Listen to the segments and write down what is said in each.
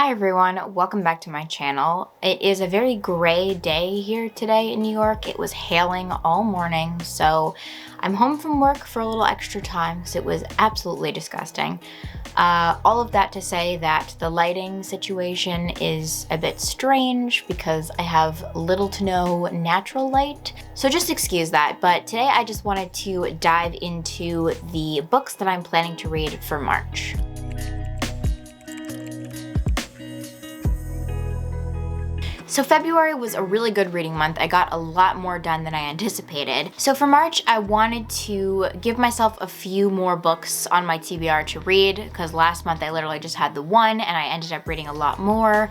Hi everyone, welcome back to my channel. It is a very gray day here today in New York. It was hailing all morning, so I'm home from work for a little extra time because it was absolutely disgusting. All of that to say that the lighting situation is a bit strange because I have little to no natural light. So just excuse that, but today I just wanted to dive into the books that I'm planning to read for March. So February was a really good reading month. I got a lot more done than I anticipated. So for March, I wanted to give myself a few more books on my TBR to read because last month I literally just had the one and I ended up reading a lot more.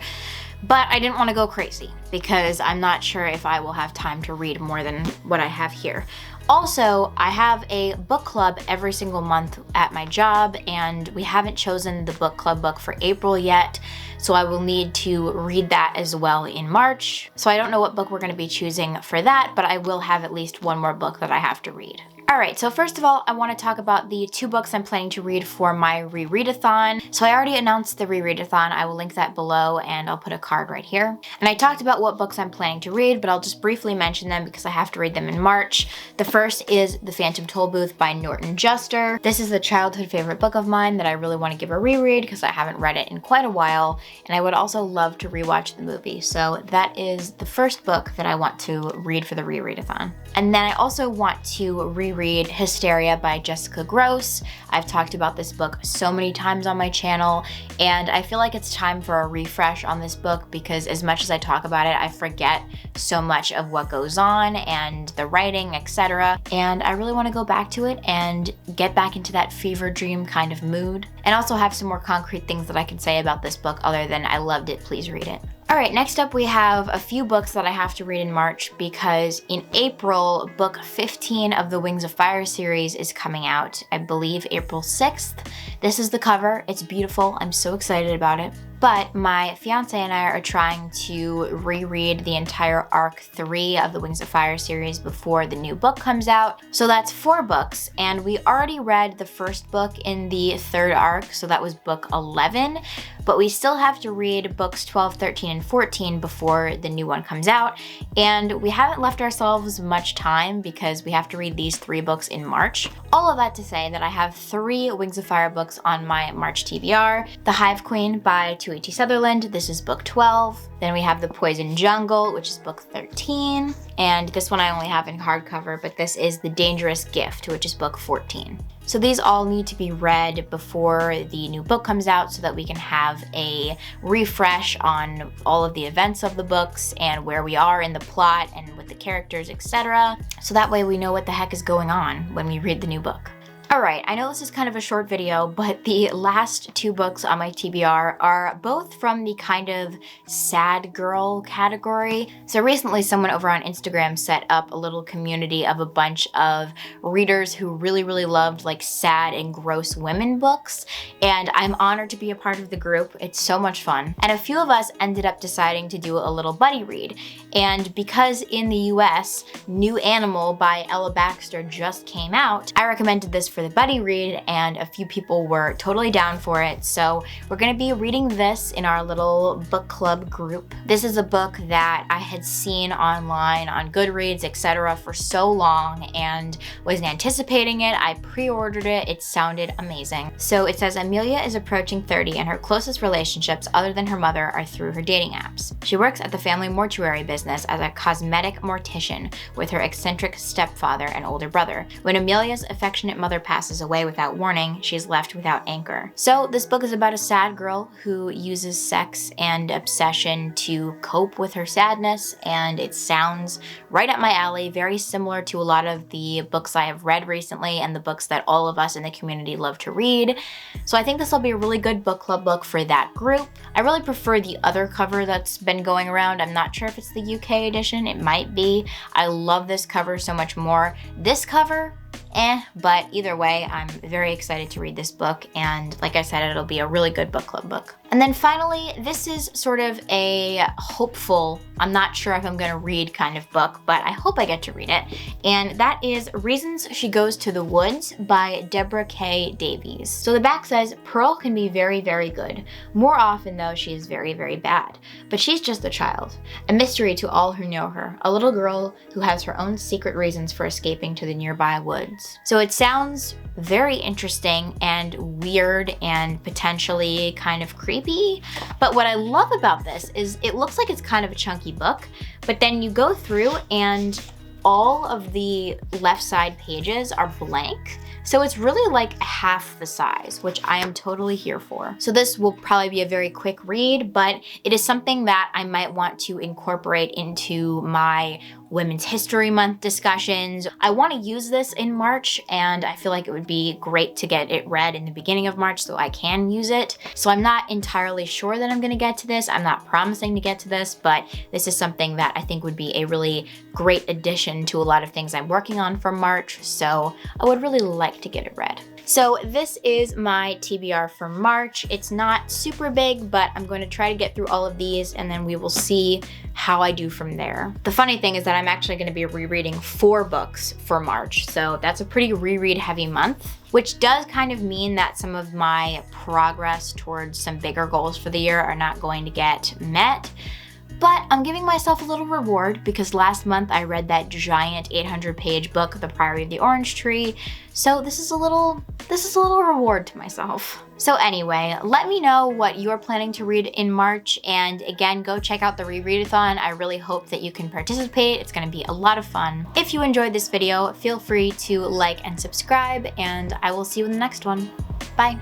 But I didn't want to go crazy because I'm not sure if I will have time to read more than what I have here. Also, I have a book club every single month at my job and we haven't chosen the book club book for April yet, so I will need to read that as well in March. So I don't know what book we're going to be choosing for that, but I will have at least one more book that I have to read. Alright, so first of all, I want to talk about the two books I'm planning to read for my rereadathon. So I already announced the rereadathon. I will link that below and I'll put a card right here. And I talked about what books I'm planning to read, but I'll just briefly mention them because I have to read them in March. The first is The Phantom Tollbooth by Norton Juster. This is a childhood favorite book of mine that I really want to give a reread because I haven't read it in quite a while, and I would also love to rewatch the movie. So that is the first book that I want to read for the rereadathon. And then I also want to reread Hysteria by Jessica Gross. I've talked about this book so many times on my channel, and I feel like it's time for a refresh on this book because as much as I talk about it, I forget so much of what goes on and the writing, etc. And I really want to go back to it and get back into that fever dream kind of mood, and also have some more concrete things that I can say about this book other than I loved it, please read it. Alright, next up we have a few books that I have to read in March because in April, book 15 of the Wings of Fire series is coming out, I believe April 6th. This is the cover, it's beautiful, I'm so excited about it. But my fiance and I are trying to reread the entire arc 3 of the Wings of Fire series before the new book comes out. So that's 4 books, and we already read the first book in the 3rd arc, so that was book 11, but we still have to read books 12, 13, and 14 before the new one comes out, and we haven't left ourselves much time because we have to read these 3 books in March. All of that to say that I have 3 Wings of Fire books on my March TBR. The Hive Queen by H.T. Sutherland, this is book 12. Then we have The Poison Jungle, which is book 13. And this one I only have in hardcover, but this is The Dangerous Gift, which is book 14. So these all need to be read before the new book comes out so that we can have a refresh on all of the events of the books and where we are in the plot and with the characters, etc. So that way we know what the heck is going on when we read the new book. Alright, I know this is kind of a short video, but the last 2 books on my TBR are both from the kind of sad girl category. So recently someone over on Instagram set up a little community of a bunch of readers who really loved like sad and gross women books, and I'm honored to be a part of the group. It's so much fun. And a few of us ended up deciding to do a little buddy read, and because in the US, New Animal by Ella Baxter just came out, I recommended this for the buddy read and a few people were totally down for it, so we're going to be reading this in our little book club group. This is a book that I had seen online on Goodreads, etc. for so long and was anticipating it. I pre-ordered it. It sounded amazing. So it says Amelia is approaching 30 and her closest relationships other than her mother are through her dating apps. She works at the family mortuary business as a cosmetic mortician with her eccentric stepfather and older brother. When Amelia's affectionate mother passes away without warning, she is left without anchor. So this book is about a sad girl who uses sex and obsession to cope with her sadness, and it sounds right up my alley, very similar to a lot of the books I have read recently and the books that all of us in the community love to read. So I think this will be a really good book club book for that group. I really prefer the other cover that's been going around. I'm not sure if it's the UK edition, it might be. I love this cover so much more. This cover, but either way, I'm very excited to read this book, and like I said, it'll be a really good book club book. And then finally, this is sort of a hopeful, I'm not sure if I'm gonna read kind of book, but I hope I get to read it. And that is Reasons She Goes to the Woods by Deborah K. Davies. So the back says, Pearl can be very, very good. More often though, she is very, very bad. But she's just a child, a mystery to all who know her, a little girl who has her own secret reasons for escaping to the nearby woods. So it sounds very interesting and weird and potentially kind of creepy. But what I love about this is it looks like it's kind of a chunky book, but then you go through and all of the left side pages are blank. So it's really like half the size, which I am totally here for. So this will probably be a very quick read, but it is something that I might want to incorporate into my Women's History Month discussions. I want to use this in March, and I feel like it would be great to get it read in the beginning of March so I can use it. So I'm not entirely sure that I'm gonna get to this. I'm not promising to get to this, but this is something that I think would be a really great addition to a lot of things I'm working on for March. So I would really like to get it read. So this is my TBR for March. It's not super big, but I'm going to try to get through all of these and then we will see how I do from there. The funny thing is that I'm actually going to be rereading 4 books for March. So that's a pretty reread heavy month, which does kind of mean that some of my progress towards some bigger goals for the year are not going to get met. But I'm giving myself a little reward because last month I read that giant 800-page book, The Priory of the Orange Tree. So this is a little reward to myself. So anyway, let me know what you're planning to read in March, and again, go check out the Rereadathon. I really hope that you can participate. It's gonna be a lot of fun. If you enjoyed this video, feel free to like and subscribe, and I will see you in the next one. Bye.